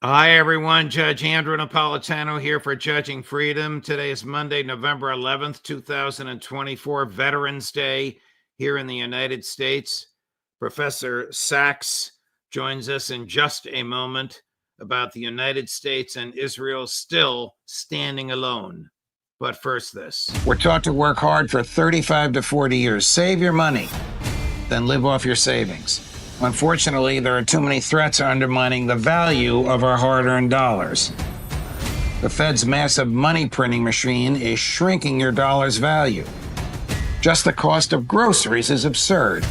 Hi, everyone. Judge Andrew Napolitano here for Judging Freedom. Today is Monday, November 11th, 2024, Veterans Day here in the United States. Professor Sachs joins us in just a moment about the United States and Israel still standing alone. But first, this. We're taught to work hard for 35 to 40 years. Save your money, then live off your savings. Unfortunately, there are too many threats undermining the value of our hard-earned dollars. The Fed's massive money printing machine is shrinking your dollar's value. Just the cost of groceries is absurd.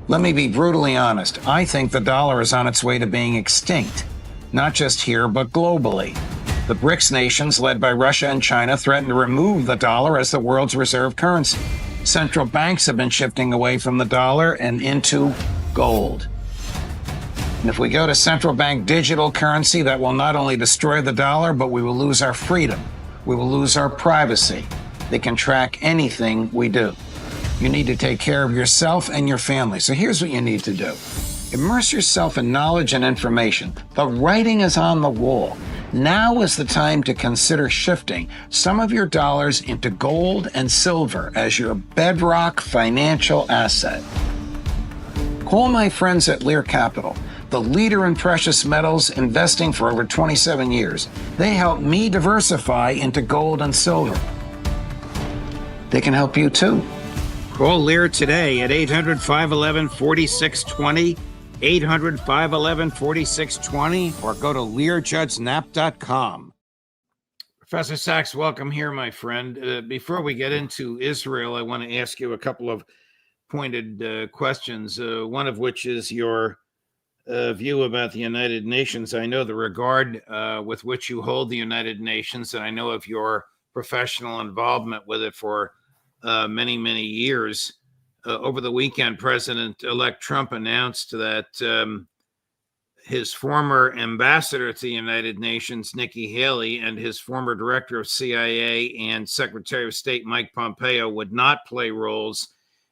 Let me be brutally honest. I think the dollar is on its way to being extinct, not just here, but globally. The BRICS nations, led by Russia and China, threaten to remove the dollar as the world's reserve currency. Central banks have been shifting away from the dollar and into gold. And if we go to central bank digital currency, that will not only destroy the dollar, but we will lose our freedom. We will lose our privacy. They can track anything we do. You need to take care of yourself and your family. So here's what you need to do. Immerse yourself in knowledge and information. The writing is on the wall. Now is the time to consider shifting some of your dollars into gold and silver as your bedrock financial asset. Call my friends at Lear Capital, the leader in precious metals, investing for over 27 years. They help me diversify into gold and silver. They can help you too. Call Lear today at 800-511-4620. 800-511-4620, or go to LearJudgeNap.com. Professor Sachs, welcome here, my friend. Before we get into Israel, I want to ask you a couple of pointed questions, one of which is your view about the United Nations. I know the regard with which you hold the United Nations, and I know of your professional involvement with it for many, many years. Over the weekend, President-elect Trump announced that his former ambassador to the United Nations, Nikki Haley, and his former director of CIA and Secretary of State, Mike Pompeo, would not play roles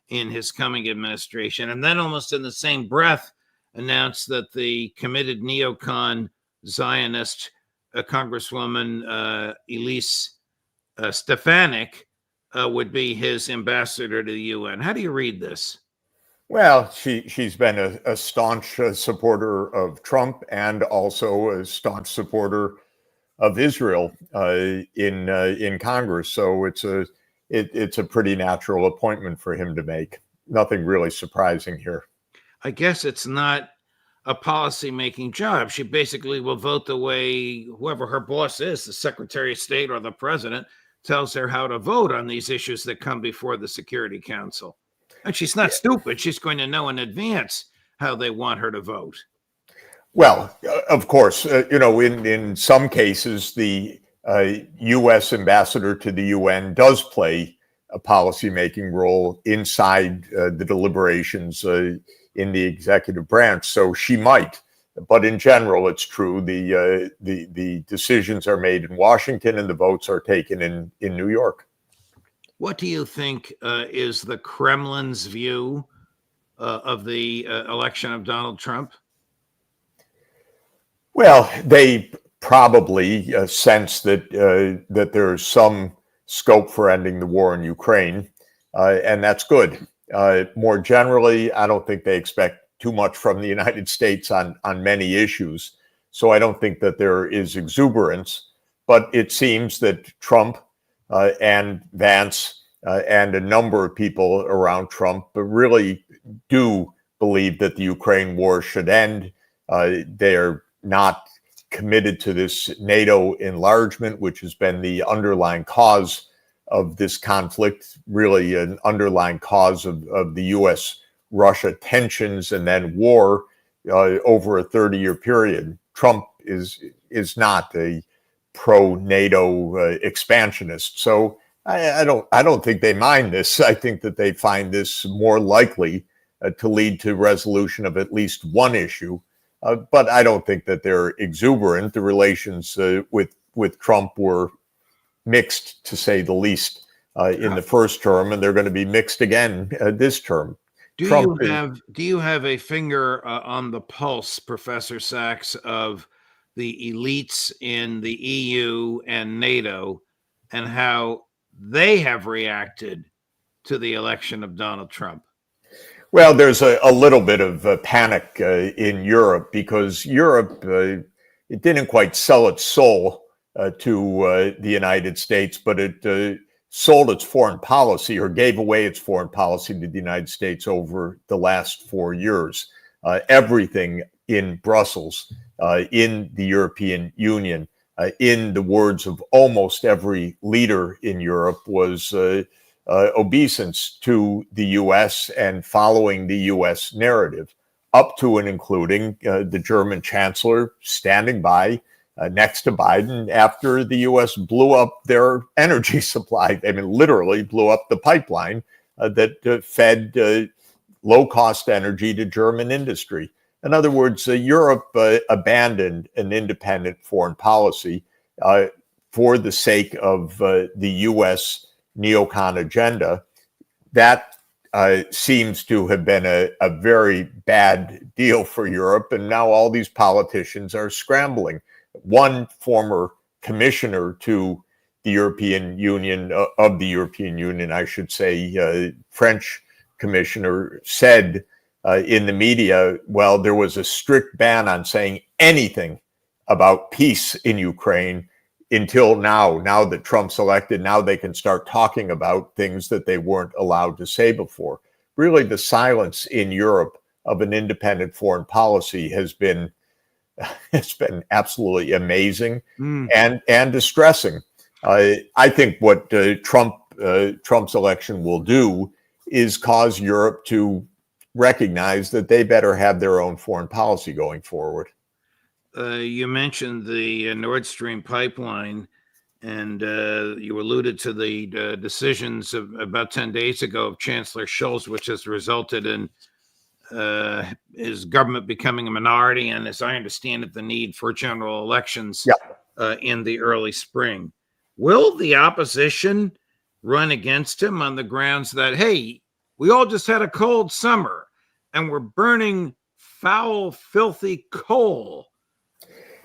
in his coming administration. And then almost in the same breath announced that the committed neocon Zionist Congresswoman Elise Stefanik would be his ambassador to the UN. How do you read this? Well, she's been a staunch supporter of Trump and also a staunch supporter of Israel in Congress. So it's a pretty natural appointment for him to make. Nothing really surprising here. I guess it's not a policy-making job. She basically will vote the way whoever her boss is, the Secretary of State or the president, tells her how to vote on these issues that come before the Security Council. And she's not stupid. She's going to know in advance how they want her to vote. Well, of course, in some cases, the U.S. ambassador to the UN does play a policymaking role inside the deliberations in the executive branch. So she might. But in general, it's true. The decisions are made in Washington and the votes are taken in New York. What do you think is the Kremlin's view of the election of Donald Trump? Well, they probably sense that there's some scope for ending the war in Ukraine, and that's good. More generally, I don't think they expect too much from the United States on many issues. So I don't think that there is exuberance, but it seems that Trump and Vance and a number of people around Trump really do believe that the Ukraine war should end. They're not committed to this NATO enlargement, which has been the underlying cause of this conflict, really an underlying cause of the U.S.-Russia tensions and then war over a 30-year period. Trump is not a pro-NATO expansionist, so I don't think they mind this. I think that they find this more likely to lead to resolution of at least one issue, but I don't think that they're exuberant. The relations with Trump were mixed, to say the least, in the first term, and they're going to be mixed again this term. Trump is, do you have a finger on the pulse, Professor Sachs, of the elites in the EU and NATO and how they have reacted to the election of Donald Trump? well, there's a little bit of panic in Europe because Europe it didn't quite sell its soul to the United States, but it sold its foreign policy or gave away its foreign policy to the United States over the last 4 years. Everything in Brussels, in the European Union, in the words of almost every leader in Europe, was obeisance to the U.S. and following the U.S. narrative, up to and including the German chancellor standing by next to Biden after the U.S. blew up their energy supply. I mean, literally blew up the pipeline that fed low-cost energy to German industry. In other words, Europe abandoned an independent foreign policy for the sake of the U.S. neocon agenda. That seems to have been a very bad deal for Europe, and now all these politicians are scrambling. One former commissioner to the European Union, of the European Union, I should say, French commissioner, said in the media, well, there was a strict ban on saying anything about peace in Ukraine until now. Now that Trump's elected, now they can start talking about things that they weren't allowed to say before. Really, the silence in Europe of an independent foreign policy has been absolutely amazing and distressing. I think what Trump's election will do is cause Europe to recognize that they better have their own foreign policy going forward. You mentioned the Nord Stream pipeline, and you alluded to the decisions of about 10 days ago of Chancellor Scholz, which has resulted in his government becoming a minority, and as I understand it, the need for general elections in the early spring. Will the opposition run against him on the grounds that, hey, we all just had a cold summer and we're burning foul, filthy coal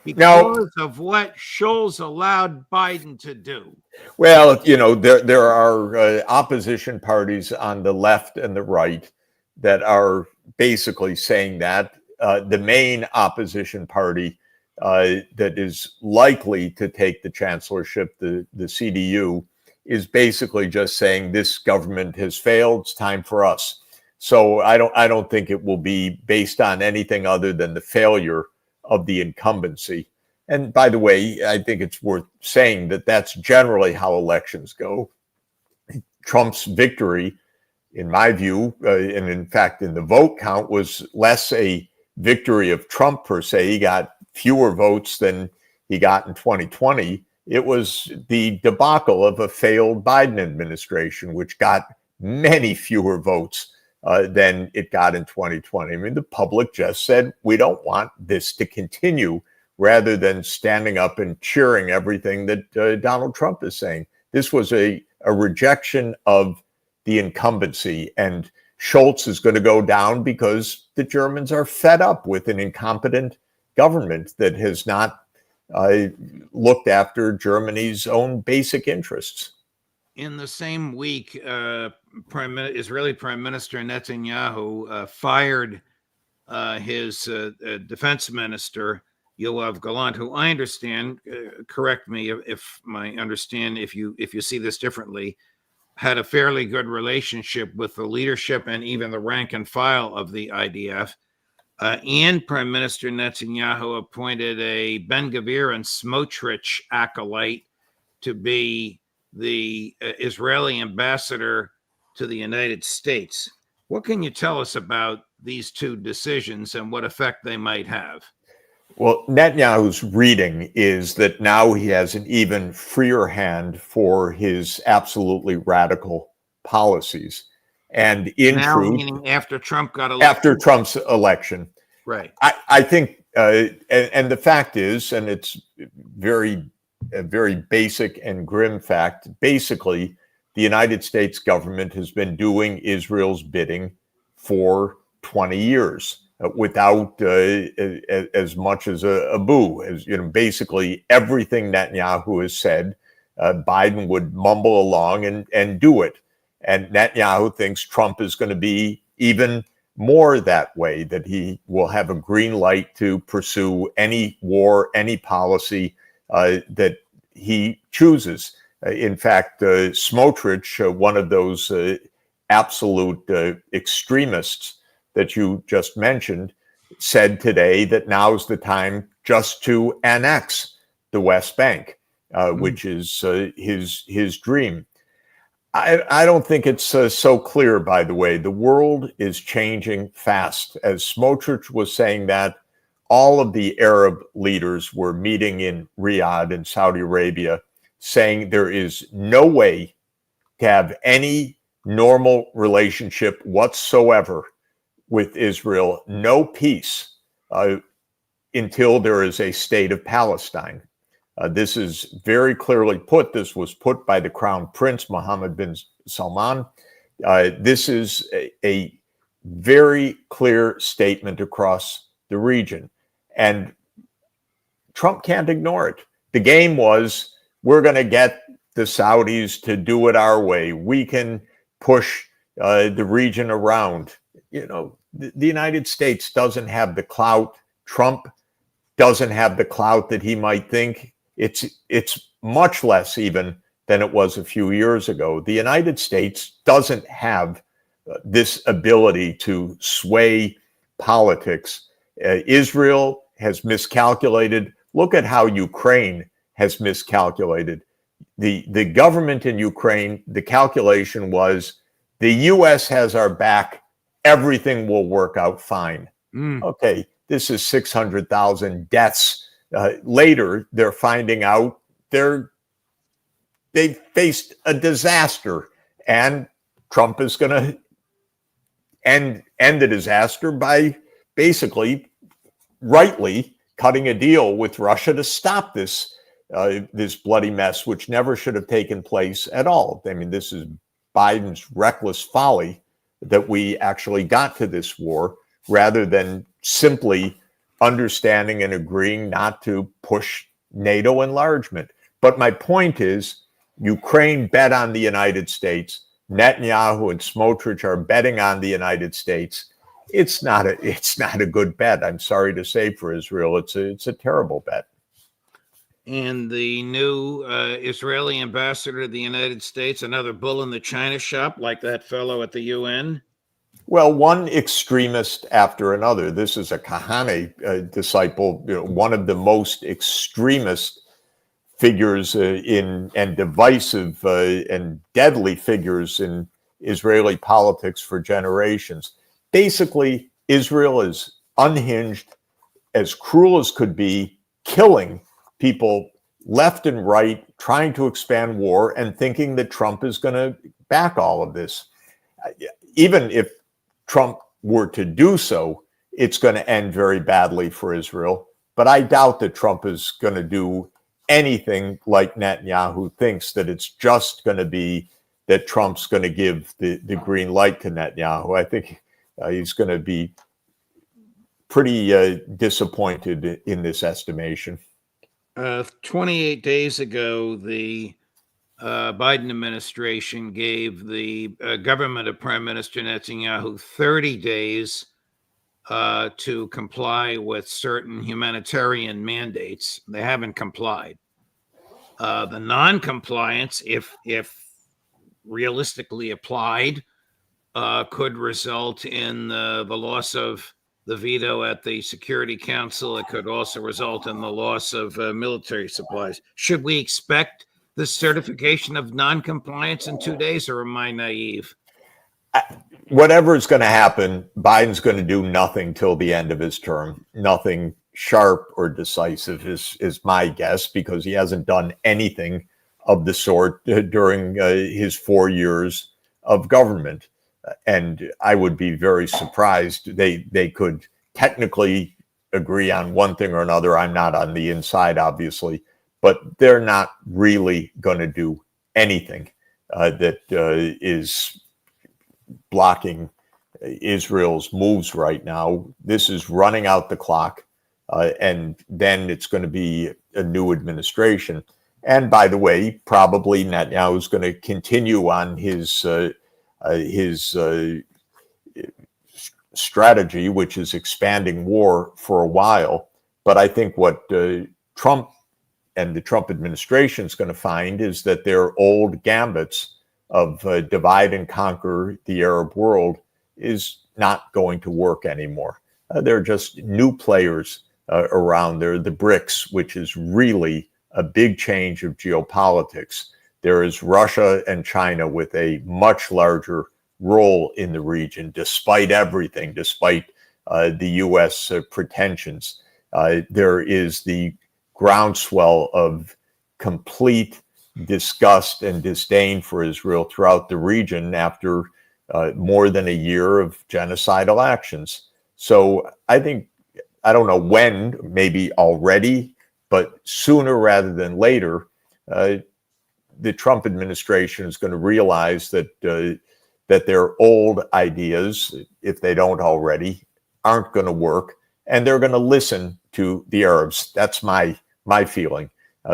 because of what Scholz allowed Biden to do? Well, you know, there are opposition parties on the left and the right that are basically saying that. The main opposition party that is likely to take the chancellorship, the CDU, is basically just saying this government has failed. It's time for us. So I don't think it will be based on anything other than the failure of the incumbency. And by the way, I think it's worth saying that that's generally how elections go. Trump's victory, in my view, and in fact in the vote count, was less a victory of Trump per se. He got fewer votes than he got in 2020. It was the debacle of a failed Biden administration, which got many fewer votes than it got in 2020. I mean, the public just said, we don't want this to continue, rather than standing up and cheering everything that Donald Trump is saying. This was a rejection of the incumbency, and Scholz is going to go down because the Germans are fed up with an incompetent government that has not looked after Germany's own basic interests. In the same week, Israeli Prime Minister Netanyahu fired his defense minister, Yoav Gallant, who I understand, correct me if you see this differently, had a fairly good relationship with the leadership and even the rank and file of the IDF. And Prime Minister Netanyahu appointed a Ben Gvir and Smotrich acolyte to be the Israeli ambassador to the United States. What can you tell us about these two decisions and what effect they might have? Well, Netanyahu's reading is that now he has an even freer hand for his absolutely radical policies. And in now, truth, meaning after Trump got elected? After Trump's election. Right. I think, and the fact is, and it's a very basic and grim fact, basically, the United States government has been doing Israel's bidding for 20 years without as much as a boo. As you know, basically everything Netanyahu has said, Biden would mumble along and do it. And Netanyahu thinks Trump is going to be even more that way, that he will have a green light to pursue any war, any policy that he chooses. In fact, Smotrich, one of those absolute extremists that you just mentioned, said today that now's the time just to annex the West Bank, which is his dream. I don't think it's so clear, by the way. The world is changing fast. As Smotrich was saying that, all of the Arab leaders were meeting in Riyadh in Saudi Arabia, saying there is no way to have any normal relationship whatsoever with Israel, no peace, until there is a state of Palestine. This is very clearly put. This was put by the Crown Prince, Mohammed bin Salman. This is a very clear statement across the region. And Trump can't ignore it. The game was, we're going to get the Saudis to do it our way. We can push the region around. You know, the United States doesn't have the clout. Trump doesn't have the clout that he might think. It's much less even than it was a few years ago. The United States doesn't have this ability to sway politics. Israel has miscalculated. Look at how Ukraine has miscalculated. The government in Ukraine, the calculation was, the U.S. has our back, everything will work out fine. Okay, this is 600,000 deaths. Later, they're finding out they faced a disaster, and Trump is going to end the disaster by basically, rightly, cutting a deal with Russia to stop this bloody mess, which never should have taken place at all. I mean, this is Biden's reckless folly that we actually got to this war, rather than simply understanding and agreeing not to push NATO enlargement. But my point is, Ukraine bet on the United States. Netanyahu and Smotrich are betting on the United States. It's not a good bet. I'm sorry to say, for Israel, it's a terrible bet. And the new Israeli ambassador to the United States, another bull in the China shop, like that fellow at the UN. Well, one extremist after another. This is a Kahane disciple, one of the most extremist figures and divisive and deadly figures in Israeli politics for generations. Basically, Israel is unhinged, as cruel as could be, killing people left and right, trying to expand war, and thinking that Trump is going to back all of this. Even if Trump were to do so, it's going to end very badly for Israel. But I doubt that Trump is going to do anything like Netanyahu thinks, that it's just going to be that Trump's going to give the green light to Netanyahu. I think he's going to be pretty disappointed in this estimation. 28 days ago, the Biden administration gave the government of Prime Minister Netanyahu 30 days to comply with certain humanitarian mandates. They haven't complied. The non-compliance, if realistically applied, could result in the loss of the veto at the Security Council. It could also result in the loss of military supplies. Should we expect the certification of non-compliance in 2 days, or am I naive? Whatever is going to happen, Biden's going to do nothing till the end of his term. Nothing sharp or decisive is my guess, because he hasn't done anything of the sort during his 4 years of government. And I would be very surprised. They could technically agree on one thing or another. I'm not on the inside, obviously, but they're not really going to do anything that is blocking Israel's moves right now. This is running out the clock, and then it's going to be a new administration. And by the way, probably Netanyahu is going to continue on his strategy, which is expanding war for a while. But I think what Trump and the Trump administration is going to find is that their old gambits of divide and conquer the Arab world is not going to work anymore. There are just new players around there, the BRICS, which is really a big change of geopolitics. There is Russia and China with a much larger role in the region, despite everything, despite the U.S. Pretensions. There is the groundswell of complete disgust and disdain for Israel throughout the region after more than a year of genocidal actions. So I think, I don't know when, maybe already, but sooner rather than later, the Trump administration is going to realize that that their old ideas, if they don't already, aren't going to work, and they're going to listen to the Arabs. That's my feeling.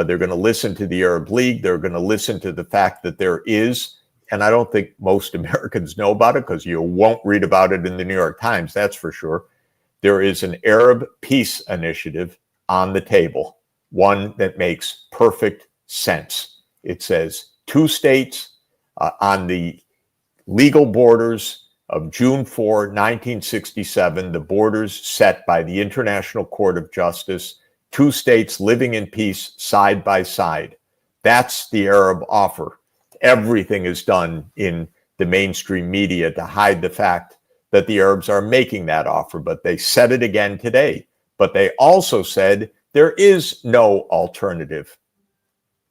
They're going to listen to the Arab League. They're going to listen to the fact that there is, and I don't think most Americans know about it because you won't read about it in the New York Times, that's for sure. There is an Arab peace initiative on the table, one that makes perfect sense. It says 2 states on the legal borders of June 4, 1967, the borders set by the International Court of Justice, 2 states living in peace side by side. That's the Arab offer. Everything is done in the mainstream media to hide the fact that the Arabs are making that offer, but they said it again today. But they also said there is no alternative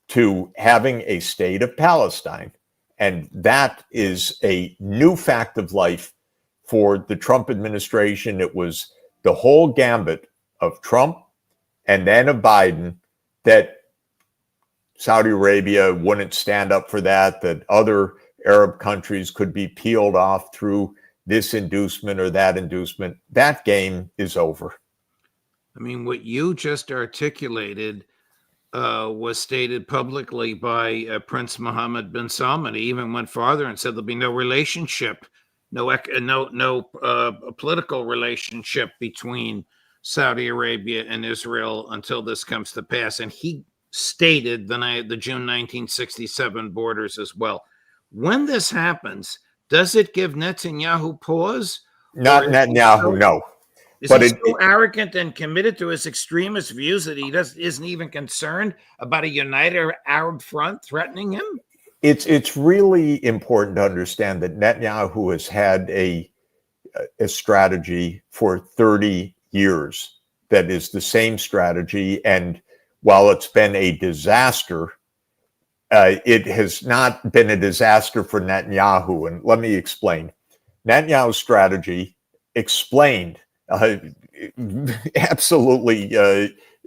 to having a state of Palestine. And that is a new fact of life for the Trump administration. It was the whole gambit of Trump and then of Biden that Saudi Arabia wouldn't stand up for that other Arab countries could be peeled off through this inducement or that inducement. That game is over. I mean, what you just articulated was stated publicly by Prince Mohammed bin Salman. He even went farther and said there'll be no relationship, no political relationship between Saudi Arabia and Israel until this comes to pass. And he stated the June 1967 borders as well. When this happens, does it give Netanyahu pause? Not Netanyahu, no. Is he so arrogant and committed to his extremist views that he isn't even concerned about a united Arab front threatening him? It's really important to understand that Netanyahu has had a strategy for 30 years that is the same strategy. And while it's been a disaster, it has not been a disaster for Netanyahu. And let me explain. Netanyahu's strategy explained absolutely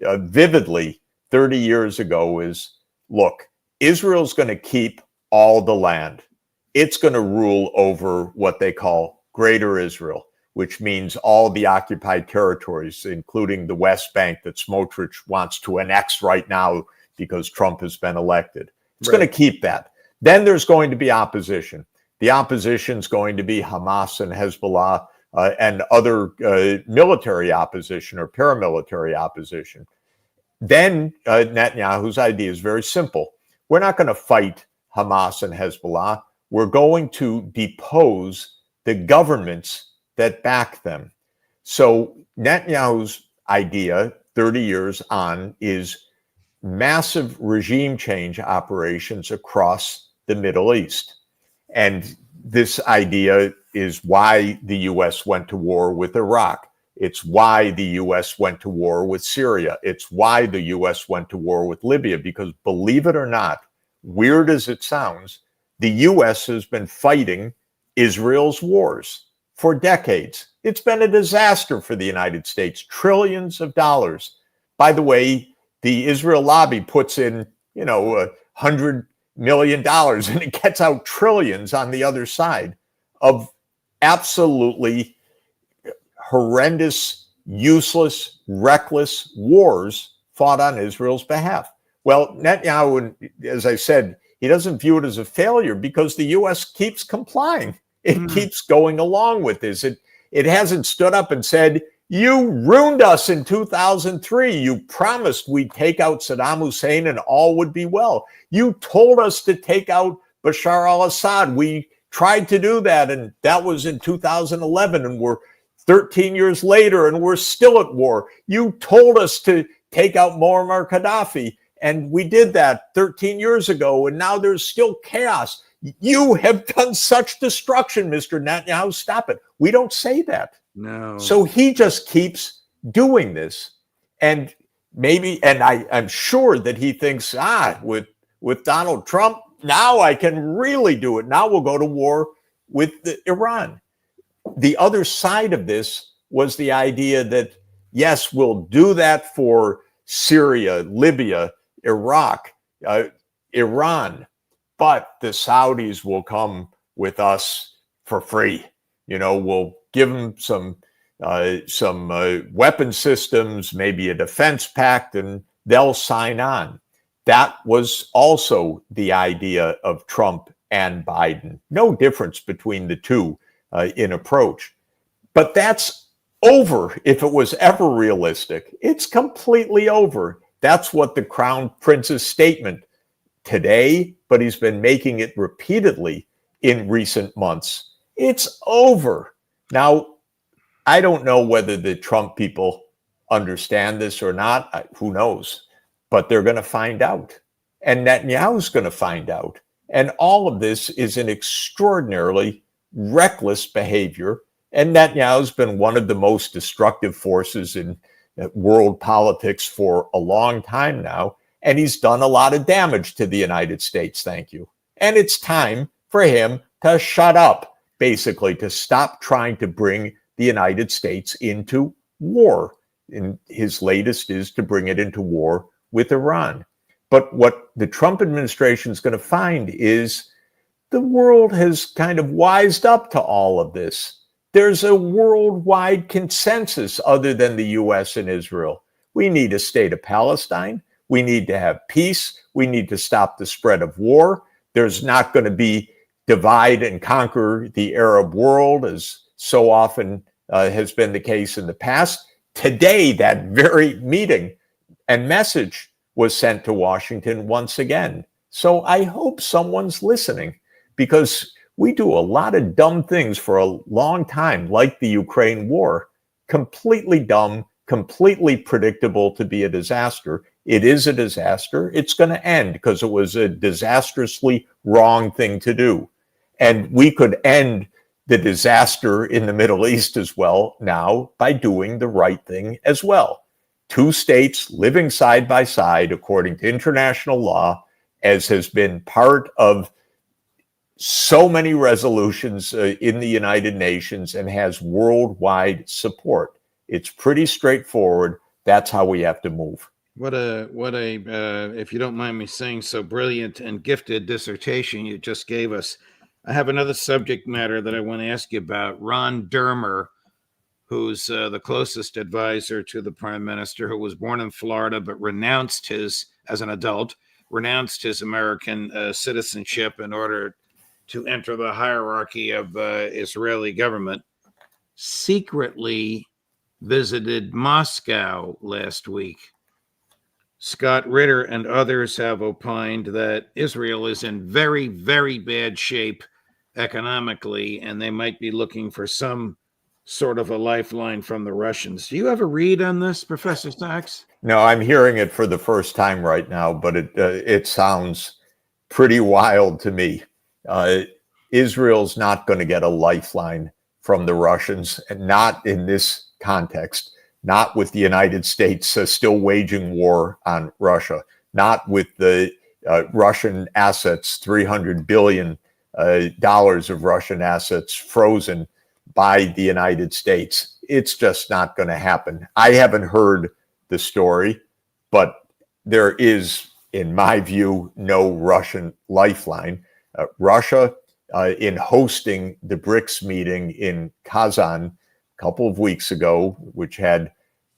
vividly 30 years ago is, look, Israel's going to keep all the land. It's going to rule over what they call Greater Israel, which means all the occupied territories, including the West Bank that Smotrich wants to annex right now because Trump has been elected. It's going to keep that. Then there's going to be opposition. The opposition is going to be Hamas and Hezbollah and other military opposition or paramilitary opposition. Then Netanyahu's idea is very simple. We're not going to fight Hamas and Hezbollah. We're going to depose the governments that back them. So Netanyahu's idea 30 years on is massive regime change operations across the Middle East. And this idea is why the U.S. went to war with Iraq. It's why the U.S. went to war with Syria. It's why the U.S. went to war with Libya, because believe it or not, weird as it sounds, the U.S. has been fighting Israel's wars for decades. It's been a disaster for the United States, trillions of dollars. By the way, the Israel lobby puts in, $100 million and it gets out trillions on the other side of absolutely horrendous, useless, reckless wars fought on Israel's behalf. Well, Netanyahu, as I said, he doesn't view it as a failure because the U.S. keeps complying. It keeps going along with this. It hasn't stood up and said, you ruined us in 2003. You promised we'd take out Saddam Hussein and all would be well. You told us to take out Bashar al-Assad. We tried to do that, and that was in 2011, and we're 13 years later, and we're still at war. You told us to take out Muammar Gaddafi, and we did that 13 years ago, and now there's still chaos. You have done such destruction, Mr. Netanyahu. Stop it. We don't say that. No. So he just keeps doing this. And maybe, and I'm sure that he thinks, with Donald Trump, now I can really do it. Now we'll go to war with Iran. The other side of this was the idea that, yes, we'll do that for Syria, Libya, Iraq, Iran, but the Saudis will come with us for free. We'll give them some weapon systems, maybe a defense pact, and they'll sign on. That was also the idea of Trump and Biden. No difference between the two in approach. But that's over if it was ever realistic. It's completely over. That's what the Crown Prince's statement today, but he's been making it repeatedly in recent months. It's over. Now, I don't know whether the Trump people understand this or not. Who knows? But they're going to find out. And Netanyahu's going to find out. And all of this is an extraordinarily reckless behavior. And Netanyahu's been one of the most destructive forces in world politics for a long time now. And he's done a lot of damage to the United States, thank you. And it's time for him to shut up, basically, to stop trying to bring the United States into war. And his latest is to bring it into war with Iran. But what the Trump administration is going to find is the world has kind of wised up to all of this. There's a worldwide consensus other than the U.S. and Israel. We need a state of Palestine. We need to have peace. We need to stop the spread of war. There's not going to be divide and conquer the Arab world, as so often has been the case in the past. Today, that very meeting and message was sent to Washington once again. So I hope someone's listening, because we do a lot of dumb things for a long time, like the Ukraine war. Completely dumb, completely predictable to be a disaster. It is a disaster. It's going to end because it was a disastrously wrong thing to do. And we could end the disaster in the Middle East as well now by doing the right thing as well. Two states living side by side according to international law, as has been part of so many resolutions in the United Nations and has worldwide support. It's pretty straightforward. That's how we have to move. What a if you don't mind me saying so, brilliant and gifted dissertation you just gave us. I have another subject matter that I want to ask you about. Ron Dermer, who's the closest advisor to the prime minister, who was born in Florida but renounced his, as an adult, renounced his American citizenship in order to enter the hierarchy of Israeli government, secretly visited Moscow last week. Scott Ritter and others have opined that Israel is in very, very bad shape economically, and they might be looking for some sort of a lifeline from the Russians. Do you have a read on this, Professor Sachs? No, I'm hearing it for the first time right now, but it sounds pretty wild to me. Israel's not going to get a lifeline from the Russians, and not in this context, not with the United States still waging war on Russia, not with the Russian assets, $300 billion of Russian assets frozen by the United States. It's just not going to happen. I haven't heard the story, but there is, in my view, no Russian lifeline. Russia in hosting the BRICS meeting in Kazan a couple of weeks ago, which had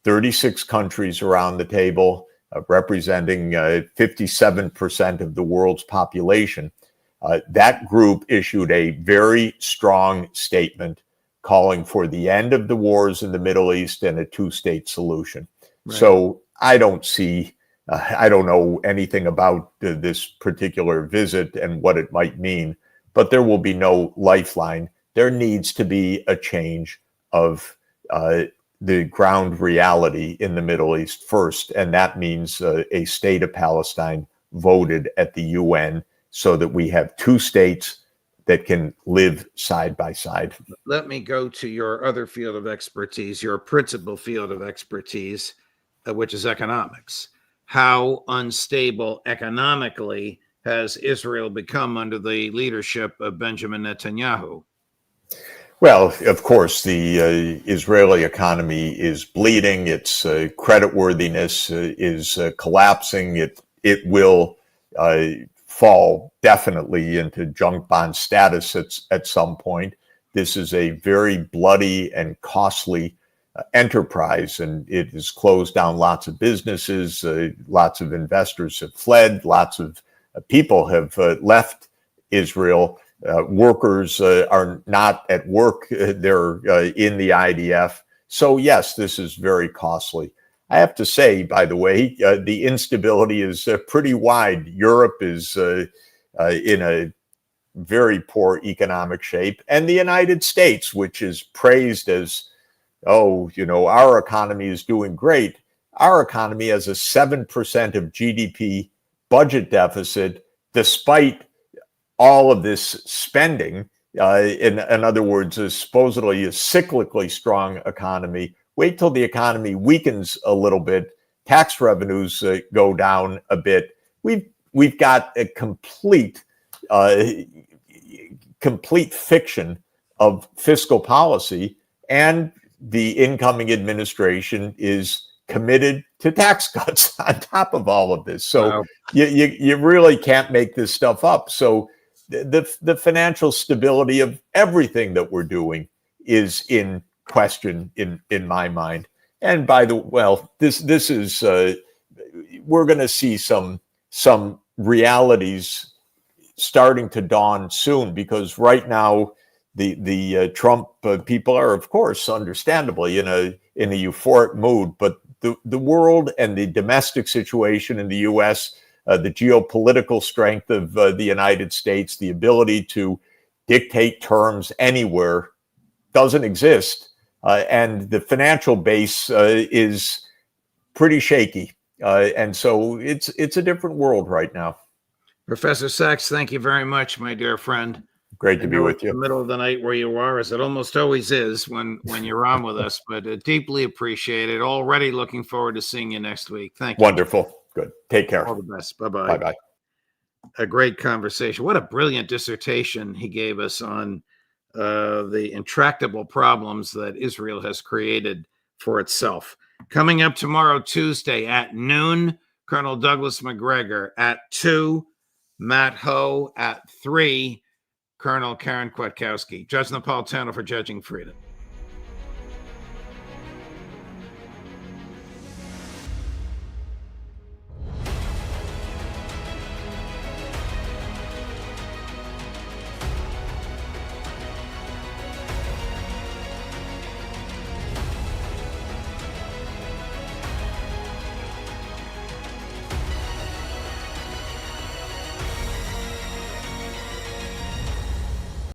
36 countries around the table, representing 57% of the world's population. That group issued a very strong statement calling for the end of the wars in the Middle East and a two-state solution. Right. So I don't know anything about this particular visit and what it might mean, but there will be no lifeline. There needs to be a change of the ground reality in the Middle East first, and that means a state of Palestine voted at the UN so that we have two states that can live side by side. Let me go to your other field of expertise, your principal field of expertise, which is economics. How unstable economically has Israel become under the leadership of Benjamin Netanyahu? Well, of course, the Israeli economy is bleeding. Its creditworthiness is collapsing. It will fall definitely into junk bond status at some point. This is a very bloody and costly enterprise, and it has closed down lots of businesses. Lots of investors have fled. Lots of people have left Israel. Workers are not at work. They're in the IDF. So yes, this is very costly. I have to say, by the way, the instability is pretty wide. Europe is in a very poor economic shape. And the United States, which is praised as, our economy is doing great. Our economy has a 7% of GDP budget deficit, despite all of this spending. In other words, supposedly a cyclically strong economy. Wait till the economy weakens a little bit, tax revenues go down a bit. We've got a complete fiction of fiscal policy, and the incoming administration is committed to tax cuts on top of all of this. So wow. you really can't make this stuff up. So the financial stability of everything that we're doing is in question in my mind. And this is we're going to see some realities starting to dawn soon, because right now the Trump people are, of course, understandably in a euphoric mood, but the world and the domestic situation in the U.S., the geopolitical strength of the United States, the ability to dictate terms anywhere doesn't exist. And the financial base is pretty shaky. And so it's a different world right now. Professor Sachs, thank you very much, my dear friend. Great to be with you. In the middle of the night where you are, as it almost always is when you're on with us, but deeply appreciate it. Already looking forward to seeing you next week. Thank you. Wonderful. Good. Take care. All the best. Bye-bye. Bye-bye. A great conversation. What a brilliant dissertation he gave us on the intractable problems that Israel has created for itself. Coming up tomorrow, Tuesday at noon, Colonel Douglas McGregor. At 2, Matt Ho. At 3, Colonel Karen Kwiatkowski. Judge Napolitano for Judging Freedom.